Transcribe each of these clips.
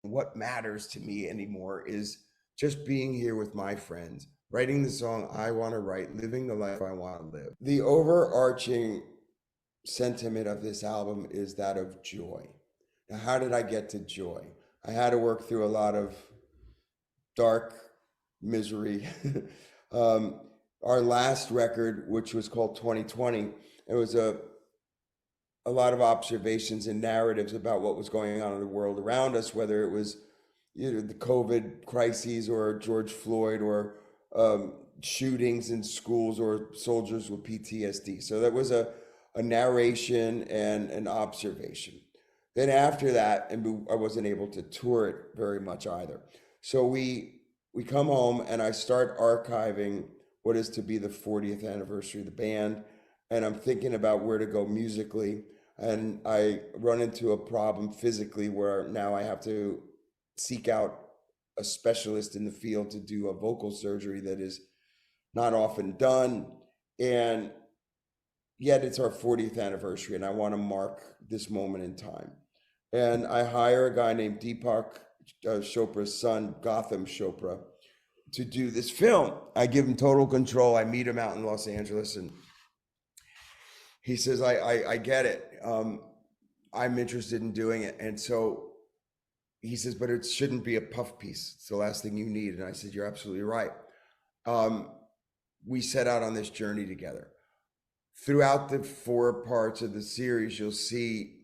What matters to me anymore is just being here with my friends, writing the song I want to write, living the life I want to live. The overarching sentiment of this album is that of joy. Now, how did I get to joy? I had to work through a lot of dark misery. um, our last record, which was called 2020, it was a lot of observations and narratives about what was going on in the world around us, whether it was the COVID crises or George Floyd or shootings in schools or soldiers with PTSD. So that was a narration and an observation. Then after that, and I wasn't able to tour it very much either. So we come home and I start archiving what is to be the 40th anniversary of the band, and I'm thinking about where to go musically. And I run into a problem physically where now I have to seek out a specialist in the field to do a vocal surgery that is not often done. And yet it's our 40th anniversary, and I want to mark this moment in time. And I hire a guy named Deepak Chopra's son, Gotham Chopra, to do this film. I give him total control. I meet him out in Los Angeles, and he says, I get it. I'm interested in doing it. And so he says, but it shouldn't be a puff piece. It's the last thing you need. And I said, you're absolutely right. We set out on this journey together. Throughout the 4 parts of the series, you'll see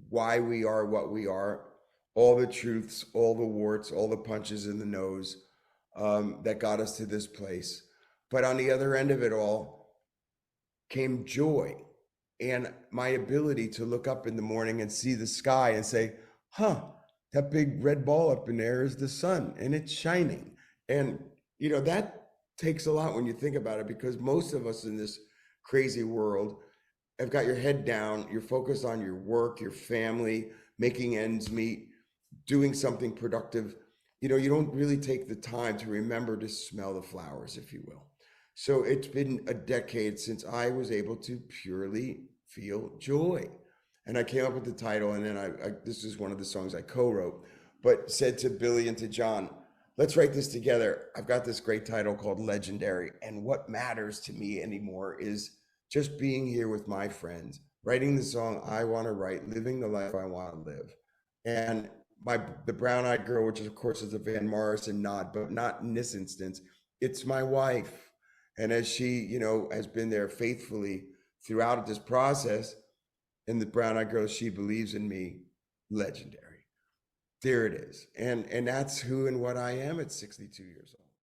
why we are what we are, all the truths, all the warts, all the punches in the nose that got us to this place. But on the other end of it all came joy and my ability to look up in the morning and see the sky and say, that big red ball up in there is the sun and it's shining. And, that takes a lot when you think about it, because most of us in this crazy world have got your head down, you're focused on your work, your family, making ends meet, doing something productive. You don't really take the time to remember to smell the flowers, if you will. So it's been a decade since I was able to purely feel joy. And I came up with the title, and then this is one of the songs I co-wrote, but said to Billy and to Jon, let's write this together. I've got this great title called Legendary. And what matters to me anymore is just being here with my friends, writing the song I want to write, living the life I want to live. And the brown-eyed girl, which of course is a Van Morrison nod, but not in this instance, it's my wife. And as she, has been there faithfully throughout this process, and the brown-eyed girl, she believes in me, legendary. There it is. And that's who and what I am at 62 years old.